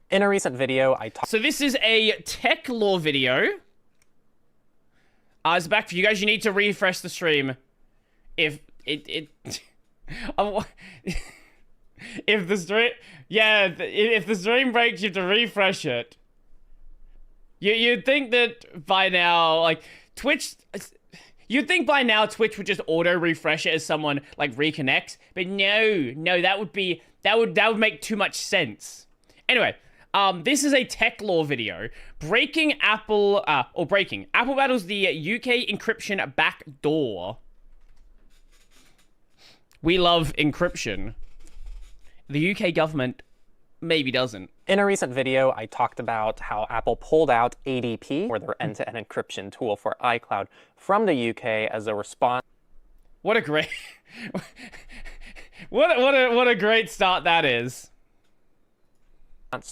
In a recent video, I talked. So this is a tech law video. It's back for you guys. You need to refresh the stream. If if the stream, if the stream breaks, you have to refresh it. You'd think that by now, like Twitch. You'd think by now Twitch would just auto refresh it as someone like reconnects, but no, that would make too much sense. Anyway, this is a tech law video. Apple battles the UK encryption backdoor. We love encryption. The UK government maybe doesn't. In a recent video, I talked about how Apple pulled out ADP, or their end-to-end encryption tool for iCloud, from the UK as a response. What a great, what a great start that is.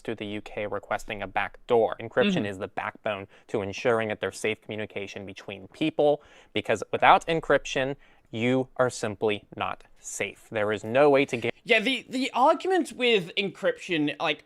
To the UK requesting a backdoor. Encryption is the backbone to ensuring that there's safe communication between people, because without encryption, you are simply not safe. There is no way to get... Yeah, the argument with encryption, like,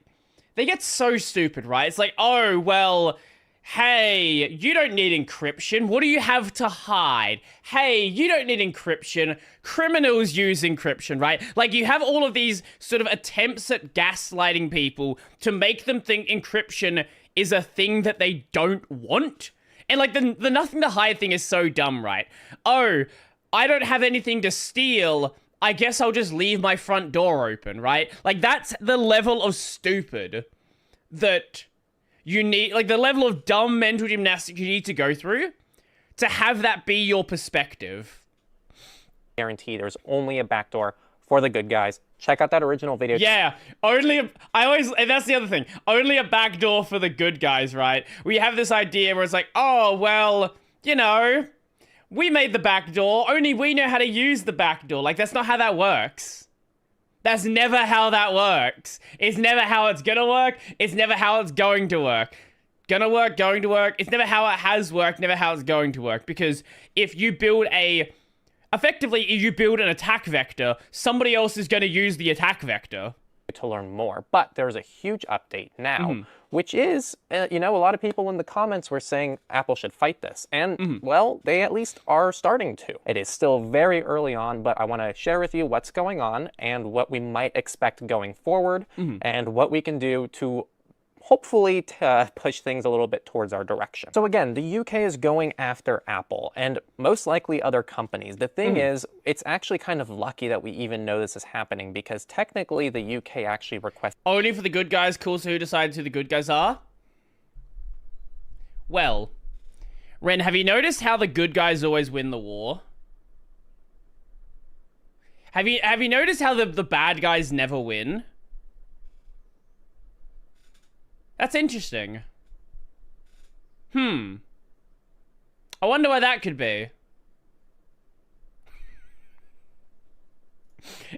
they get so stupid, right? It's like, oh, well, hey, you don't need encryption. What do you have to hide? Hey, you don't need encryption. Criminals use encryption, right? Like, you have all of these sort of attempts at gaslighting people to make them think encryption is a thing that they don't want. And, like, the nothing to hide thing is so dumb, right? Oh, I don't have anything to steal. I guess I'll just leave my front door open, right? Like, that's the level of stupid that you need, like, the level of dumb mental gymnastics you need to go through to have that be your perspective. Guarantee there's only a backdoor for the good guys. Check out that original video. Yeah, and that's the other thing. Only a backdoor for the good guys, right? We have this idea where it's like, oh, well, you know, we made the backdoor, only we know how to use the backdoor. Like, that's not how that works. That's never how that works. It's never how it's gonna work. It's never how it's going to work. Gonna work, going to work. It's never how it has worked, never how it's going to work. Because if you build effectively, if you build an attack vector, somebody else is gonna use the attack vector. To learn more, but there's a huge update now, which is, you know, a lot of people in the comments were saying Apple should fight this, and well, they at least are starting to. It is still very early on, but I want to share with you what's going on and what we might expect going forward, and what we can do to hopefully push things a little bit towards our direction. So again, the UK is going after Apple and most likely other companies. The thing is, it's actually kind of lucky that we even know this is happening, because technically the UK actually requests... Only for the good guys. Cool, so who decides who the good guys are? Well, Ren, have you noticed how the good guys always win the war? Have you noticed how the bad guys never win? That's interesting. I wonder why that could be.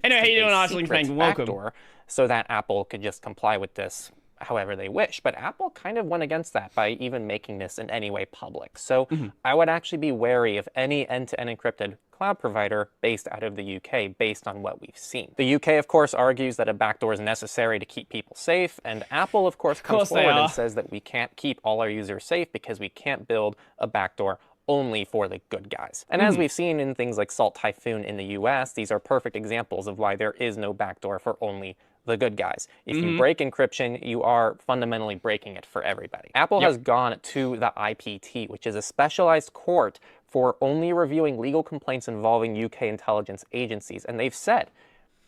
Anyway, how you doing, Archling Frank? Welcome. So that Apple could just comply with this however they wish. But Apple kind of went against that by even making this in any way public. So I would actually be wary of any end-to-end encrypted cloud provider based out of the UK based on what we've seen. The UK, of course, argues that a backdoor is necessary to keep people safe, and Apple, of course, comes forward and says that we can't keep all our users safe because we can't build a backdoor only for the good guys. And as we've seen in things like Salt Typhoon in the US, these are perfect examples of why there is no backdoor for only the good guys. If you break encryption, you are fundamentally breaking it for everybody. Apple has gone to the IPT, which is a specialized court for only reviewing legal complaints involving UK intelligence agencies. And they've said...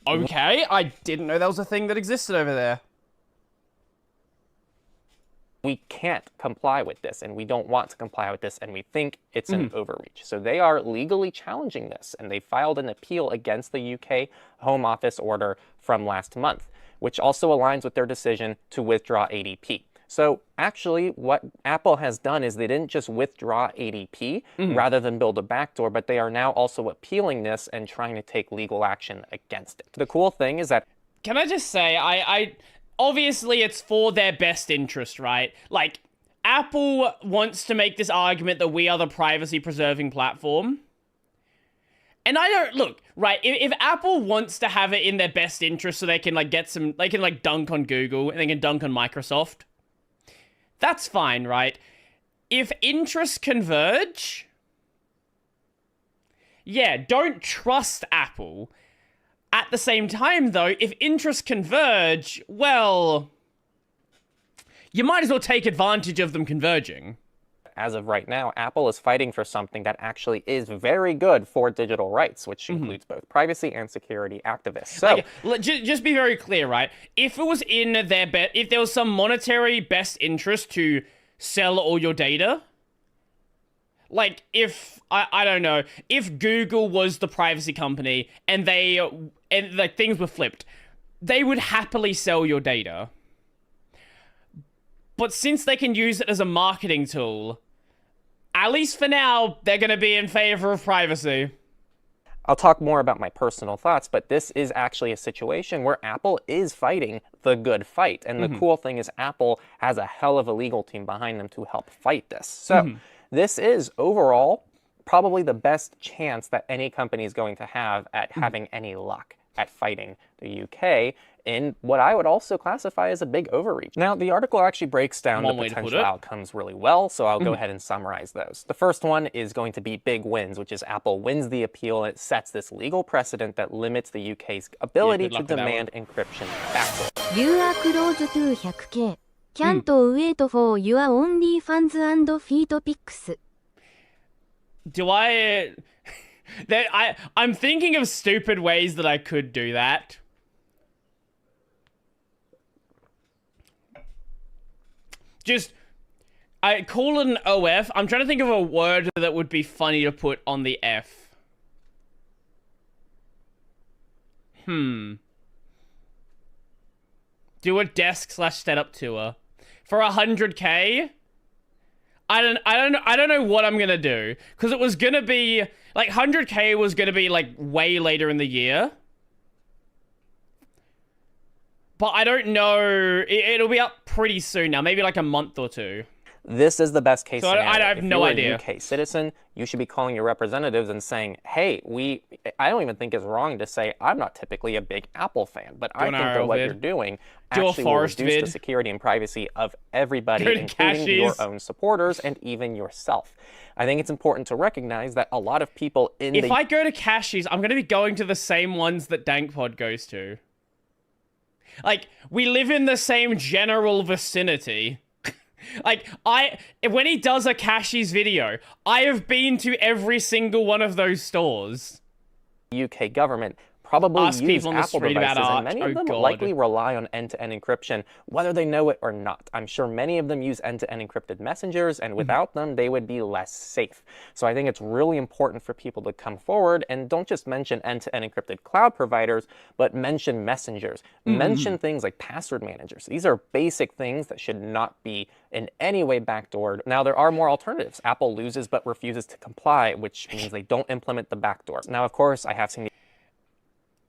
Okay, I didn't know that was a thing that existed over there. We can't comply with this, and we don't want to comply with this, and we think it's an overreach. So they are legally challenging this, and they filed an appeal against the UK Home Office order from last month, which also aligns with their decision to withdraw ADP. So actually, what Apple has done is they didn't just withdraw ADP rather than build a backdoor, but they are now also appealing this and trying to take legal action against it. The cool thing is that... Can I just say, obviously it's for their best interest, right? Like, Apple wants to make this argument that we are the privacy-preserving platform. And I don't look right. If Apple wants to have it in their best interest, so they can like they can like dunk on Google and they can dunk on Microsoft. That's fine, right? If interests converge, yeah, don't trust Apple. At the same time, though, if interests converge, well, you might as well take advantage of them converging. As of right now, Apple is fighting for something that actually is very good for digital rights, which includes both privacy and security activists. So, like, just be very clear, right? If it was in their if there was some monetary best interest to sell all your data, like if I don't know, if Google was the privacy company and like things were flipped, they would happily sell your data. But since they can use it as a marketing tool, at least for now, they're going to be in favor of privacy. I'll talk more about my personal thoughts, but this is actually a situation where Apple is fighting the good fight. And the cool thing is Apple has a hell of a legal team behind them to help fight this. So this is overall probably the best chance that any company is going to have at having any luck at fighting the UK in what I would also classify as a big overreach. Now, the article actually breaks down the potential outcomes really well, so I'll go ahead and summarize those. The first one is going to be big wins, which is Apple wins the appeal and it sets this legal precedent that limits the UK's ability to demand encryption backdoor. You are close to 100K. Can't wait for your only fans and feet pics. Do I'm thinking of stupid ways that I could do that. Just, I call it an OF. I'm trying to think of a word that would be funny to put on the F. Do a desk/setup tour for 100K. I don't know what I'm gonna do, because it was gonna be like 100K was gonna be like way later in the year. But I don't know. It'll be up pretty soon now, maybe like a month or two. This is the best case scenario. I have no idea. If you're a UK citizen, you should be calling your representatives and saying, hey, I don't even think it's wrong to say I'm not typically a big Apple fan, but I think that what you're doing actually will reduce the security and privacy of everybody, including your own supporters and even yourself. I think it's important to recognize that a lot of people If I go to Cashies, I'm going to be going to the same ones that DankPod goes to. Like, we live in the same general vicinity. Like, when he does a Cashies video, I have been to every single one of those stores. UK government probably use Apple devices, and many of them likely rely on end-to-end encryption, whether they know it or not. I'm sure many of them use end-to-end encrypted messengers, and without them, they would be less safe. So I think it's really important for people to come forward and don't just mention end-to-end encrypted cloud providers, but mention messengers. Mention things like password managers. These are basic things that should not be in any way backdoored. Now, there are more alternatives. Apple loses but refuses to comply, which means they don't implement the backdoor. Now, of course, I have seen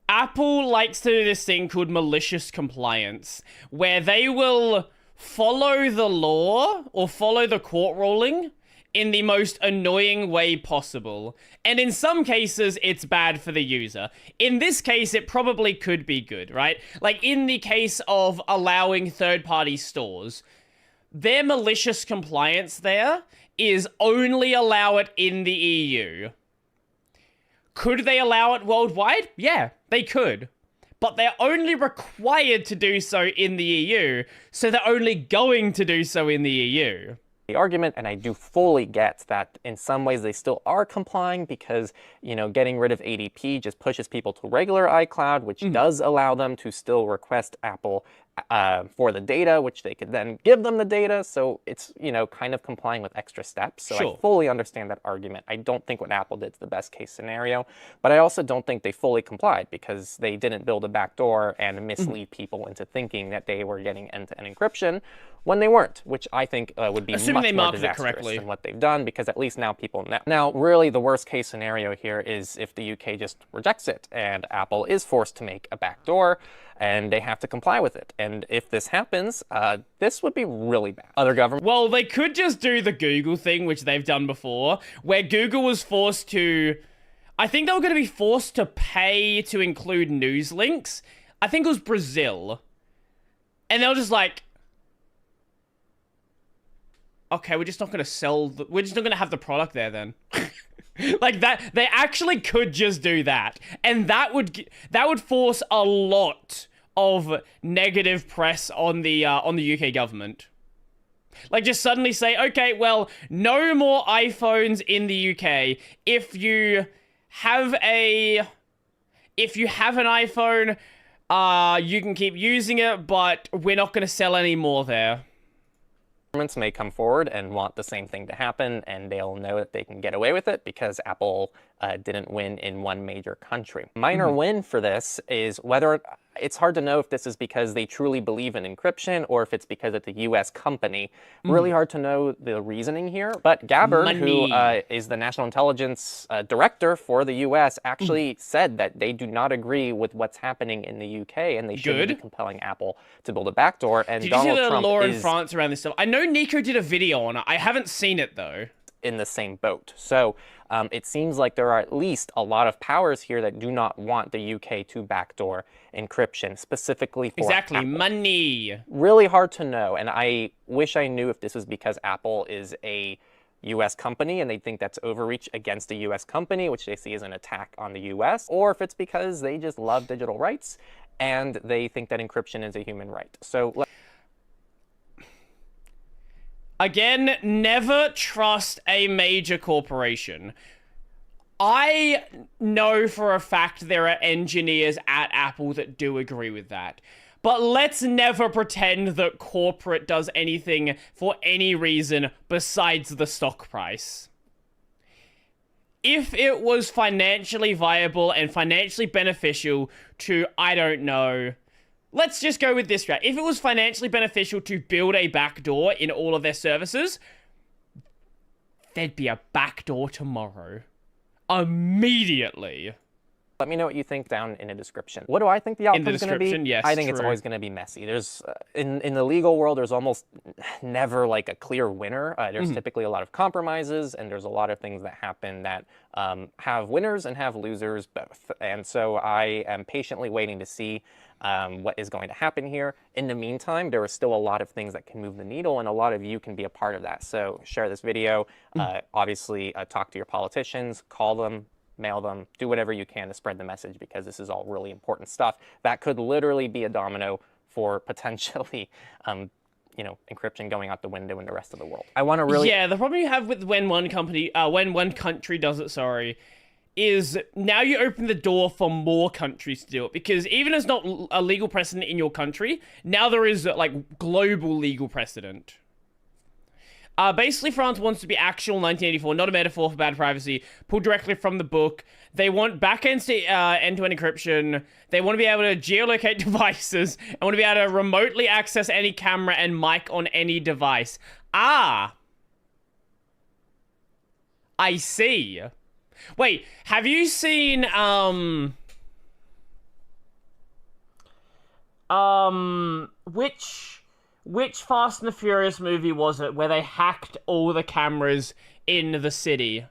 Apple likes to do this thing called malicious compliance, where they will follow the law or follow the court ruling in the most annoying way possible. And in some cases, it's bad for the user. In this case, it probably could be good, right? Like in the case of allowing third-party stores, their malicious compliance there is only allow it in the EU. Could they allow it worldwide? Yeah, they could. But they're only required to do so in the EU, so they're only going to do so in the EU. The argument, and I do fully get that in some ways they still are complying because, you know, getting rid of ADP just pushes people to regular iCloud, which does allow them to still request Apple for the data, which they could then give them the data. So it's, you know, kind of complying with extra steps. So I fully understand that argument. I don't think what Apple did is the best case scenario, but I also don't think they fully complied because they didn't build a backdoor and mislead people into thinking that they were getting end-to-end encryption when they weren't, which I think would be much more disastrous than what they've done, because at least now people know. Now, really, the worst case scenario here is if the UK just rejects it and Apple is forced to make a backdoor and they have to comply with it. And if this happens, this would be really bad. Other governments... Well, they could just do the Google thing, which they've done before, where Google was forced to... I think they were going to be forced to pay to include news links. I think it was Brazil. And they were just like, okay, we're just not going to sell, we're just not going to have the product there then. Like that, they actually could just do that. And that would force a lot of negative press on the UK government. Like, just suddenly say, okay, well, no more iPhones in the UK. If you have an iPhone, you can keep using it, but we're not going to sell any more there. Governments may come forward and want the same thing to happen, and they'll know that they can get away with it because Apple didn't win in one major country. Minor win for this is whether it's hard to know if this is because they truly believe in encryption or if it's because it's a U.S. company. Really hard to know the reasoning here. But Gabbard, who is the National Intelligence Director for the U.S., actually said that they do not agree with what's happening in the U.K. and they shouldn't be compelling Apple to build a backdoor. And Did Donald you see the Trump law in France around this stuff? I know Nico did a video on it. I haven't seen it though. In the same boat. So it seems like there are at least a lot of powers here that do not want the UK to backdoor encryption, specifically for Apple. Money. Really hard to know, and I wish I knew if this was because Apple is a US company and they think that's overreach against a US company, which they see as an attack on the US, or if it's because they just love digital rights and they think that encryption is a human right. So again, never trust a major corporation. I know for a fact there are engineers at Apple that do agree with that. But let's never pretend that corporate does anything for any reason besides the stock price. If it was financially viable and financially beneficial to, I don't know, let's just go with this route. If it was financially beneficial to build a backdoor in all of their services, there'd be a backdoor tomorrow. Immediately. Let me know what you think down in the description. What do I think the outcome is going to be? Yes, I think it's always going to be messy. There's in the legal world, there's almost never like a clear winner. There's typically a lot of compromises, and there's a lot of things that happen that have winners and have losers both. And so I am patiently waiting to see what is going to happen here. In the meantime, there are still a lot of things that can move the needle, and a lot of you can be a part of that. So share this video. Obviously, talk to your politicians, call them, mail them, do whatever you can to spread the message, because this is all really important stuff that could literally be a domino for potentially, encryption going out the window in the rest of the world. I want to really... Yeah, the problem you have with when one country does it, is now you open the door for more countries to do it, because even if it's not a legal precedent in your country, now there is like global legal precedent. Basically, France wants to be actual 1984, not a metaphor for bad privacy, pulled directly from the book. They want back-end end-to-end encryption. They want to be able to geolocate devices and want to be able to remotely access any camera and mic on any device. Ah! I see. Wait, have you seen, which Fast and the Furious movie was it where they hacked all the cameras in the city?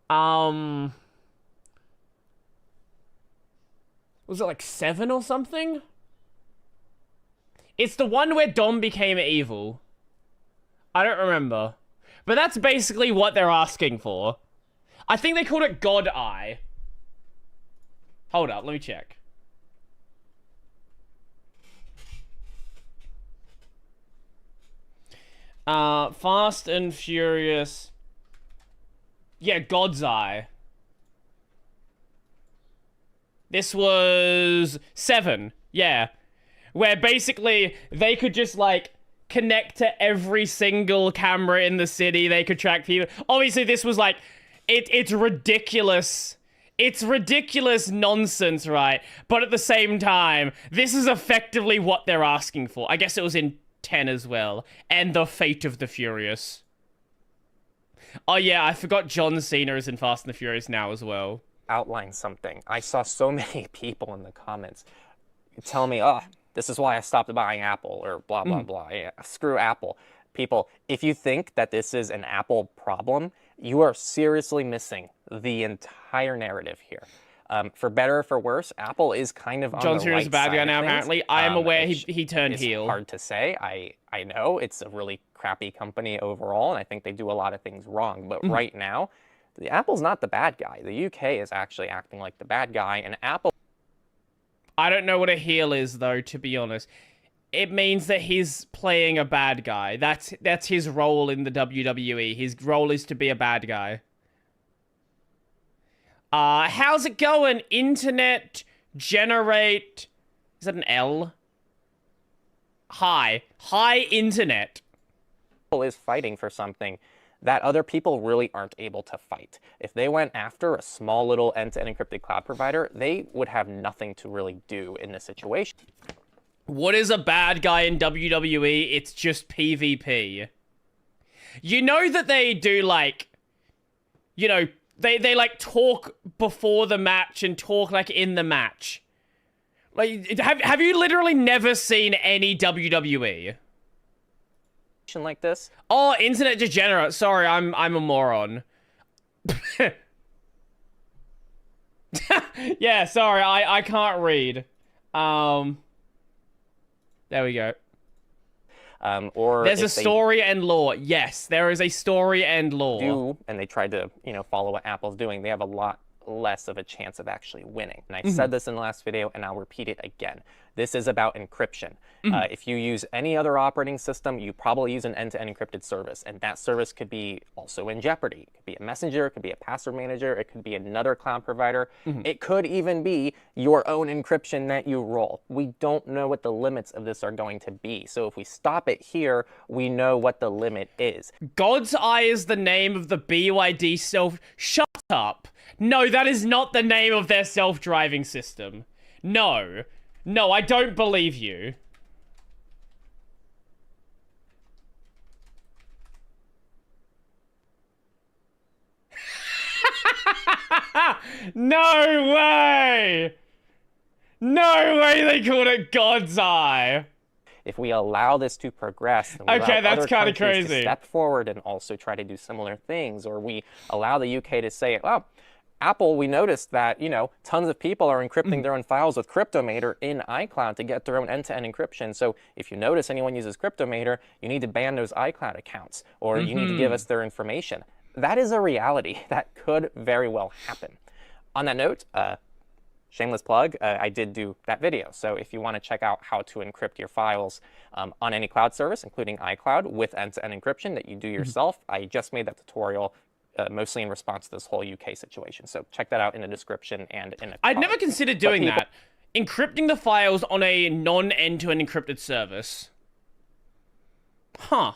Was it like 7 or something? It's the one where Dom became evil. I don't remember. But that's basically what they're asking for. I think they called it God Eye. Hold up, let me check. Fast and Furious. Yeah, God's Eye. This was 7. Yeah. Where basically they could just like connect to every single camera in the city. They could track people. Obviously, this was like, it's ridiculous. It's ridiculous nonsense, right? But at the same time, this is effectively what they're asking for. I guess it was in 10 as well. And The Fate of the Furious. Oh yeah, I forgot John Cena is in Fast and the Furious now as well. Outline something. I saw so many people in the comments tell me, this is why I stopped buying Apple, or blah, blah, blah. Yeah, screw Apple. People, if you think that this is an Apple problem, you are seriously missing the entire narrative here. For better or for worse, Apple is kind of on John the Cena's right a bad side guy of now, things. apparently. I am aware Which he turned is heel. hard to say. I know it's a really crappy company overall, and I think they do a lot of things wrong. But right now, the Apple's not the bad guy. The UK is actually acting like the bad guy, and Apple... I don't know what a heel is, though, to be honest. It means that he's playing a bad guy. That's his role in the WWE. His role is to be a bad guy. How's it going? Internet generate... Is that an L? Hi. Hi, internet. is fighting for something that other people really aren't able to fight. If they went after a small little end-to-end encrypted cloud provider, they would have nothing to really do in this situation. What is a bad guy in WWE? It's just PvP. You know that they do, like... You know, they like, talk before the match and talk, like, in the match. Like, have you literally never seen any WWE? Like this. Oh, internet degenerate. Sorry, I'm a moron. Yeah, sorry, I can't read. There we go. Or there's a story and lore. Yes, there is a story and lore. And they tried to, follow what Apple's doing, they have a lot less of a chance of actually winning. And I said this in the last video, and I'll repeat it again. This is about encryption. If you use any other operating system, you probably use an end-to-end encrypted service, and that service could be also in jeopardy. It could be a messenger, it could be a password manager, it could be another cloud provider. It could even be your own encryption that you roll. We don't know what the limits of this are going to be. So if we stop it here, we know what the limit is. God's Eye is the name of the BYD self... Shut up. No, that is not the name of their self-driving system. No. No, I don't believe you. No way! No way they called it God's Eye. If we allow this to progress, and we okay, allow that's other kind of countries crazy. to step forward and also try to do similar things, or we allow the UK to say, well, Apple, we noticed that, tons of people are encrypting their own files with Cryptomator in iCloud to get their own end-to-end encryption. So if you notice anyone uses Cryptomator, you need to ban those iCloud accounts, or you need to give us their information. That is a reality that could very well happen. On that note, shameless plug, I did do that video. So if you want to check out how to encrypt your files on any cloud service, including iCloud, with end-to-end encryption that you do yourself, I just made that tutorial mostly in response to this whole UK situation. So check that out in the description and in a I'd never considered doing that. Encrypting the files on a non-end-to-end encrypted service. Huh.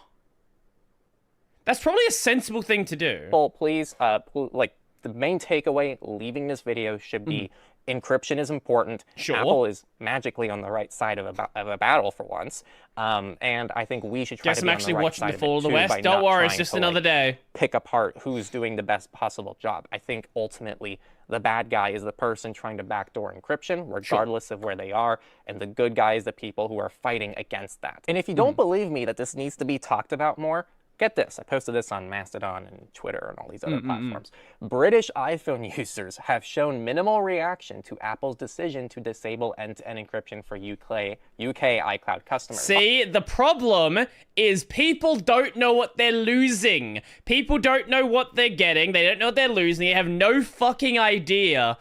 That's probably a sensible thing to do. Well, please, like, the main takeaway leaving this video should be encryption is important. Sure. Apple is magically on the right side of a battle for once. And I think we should try to be on the right side of it, too, by not trying to, Guess I'm actually watching the Fall of the West. Don't worry, it's just another day. Pick apart who's doing the best possible job. I think ultimately the bad guy is the person trying to backdoor encryption, regardless of where they are, and the good guy is the people who are fighting against that. And if you don't believe me that this needs to be talked about more, get this. I posted this on Mastodon and Twitter and all these other platforms. British iPhone users have shown minimal reaction to Apple's decision to disable end-to-end encryption for UK iCloud customers. See, the problem is people don't know what they're losing. People don't know what they're getting. They don't know what they're losing. They have no fucking idea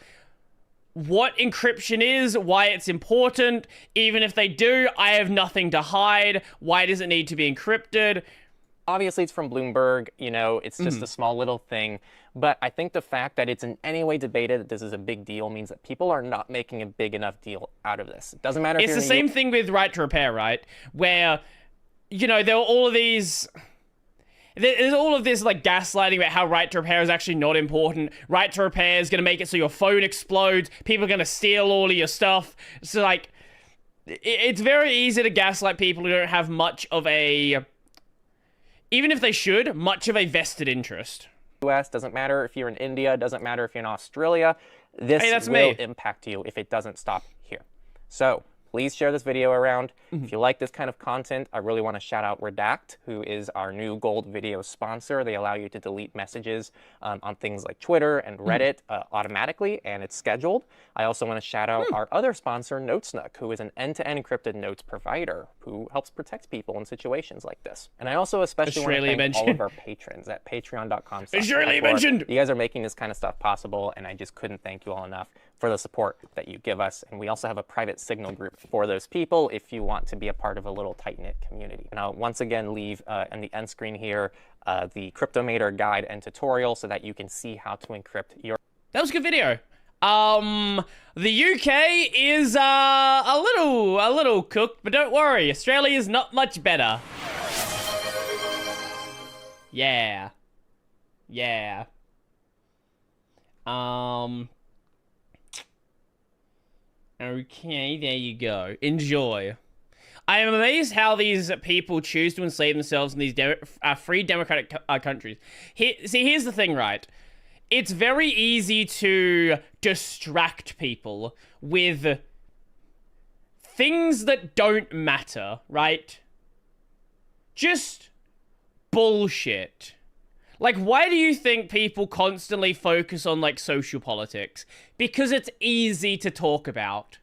what encryption is, why it's important. Even if they do, I have nothing to hide. Why does it need to be encrypted? Obviously, it's from Bloomberg, it's just a small little thing. But I think the fact that it's in any way debated that this is a big deal means that people are not making a big enough deal out of this. It doesn't matter if it's you're the same thing with right to repair, right? Where, there were all of these... There's all of this, like, gaslighting about how right to repair is actually not important. Right to repair is going to make it so your phone explodes. People are going to steal all of your stuff. So, like, it's very easy to gaslight people who don't have much of a... Even if they should, much of a vested interest. US, doesn't matter if you're in India, doesn't matter if you're in Australia. This will impact you if it doesn't stop here. So please share this video around. If you like this kind of content, I really want to shout out Redact, who is our new gold video sponsor. They allow you to delete messages on things like Twitter and Reddit automatically, and it's scheduled. I also want to shout out our other sponsor, NotesNook, who is an end-to-end encrypted notes provider who helps protect people in situations like this. And I also especially want to thank all of our patrons at patreon.com/. You guys are making this kind of stuff possible, and I just couldn't thank you all enough for the support that you give us. And we also have a private Signal group for those people if you want to be a part of a little tight-knit community. And I'll once again leave in the end screen here the Cryptomator guide and tutorial so that you can see how to encrypt your... That was a good video. The UK is a little cooked, but don't worry, Australia is not much better. Yeah. Okay, there you go. Enjoy. I am amazed how these people choose to enslave themselves in these free democratic countries. Here's the thing, right? It's very easy to distract people with things that don't matter, right? Just bullshit. Like, why do you think people constantly focus on, like, social politics? Because it's easy to talk about.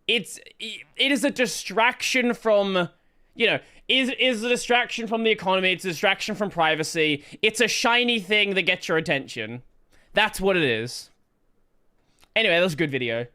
It is a distraction from, you know, is a distraction from the economy, it's a distraction from privacy. It's a shiny thing that gets your attention. That's what it is. Anyway, that was a good video.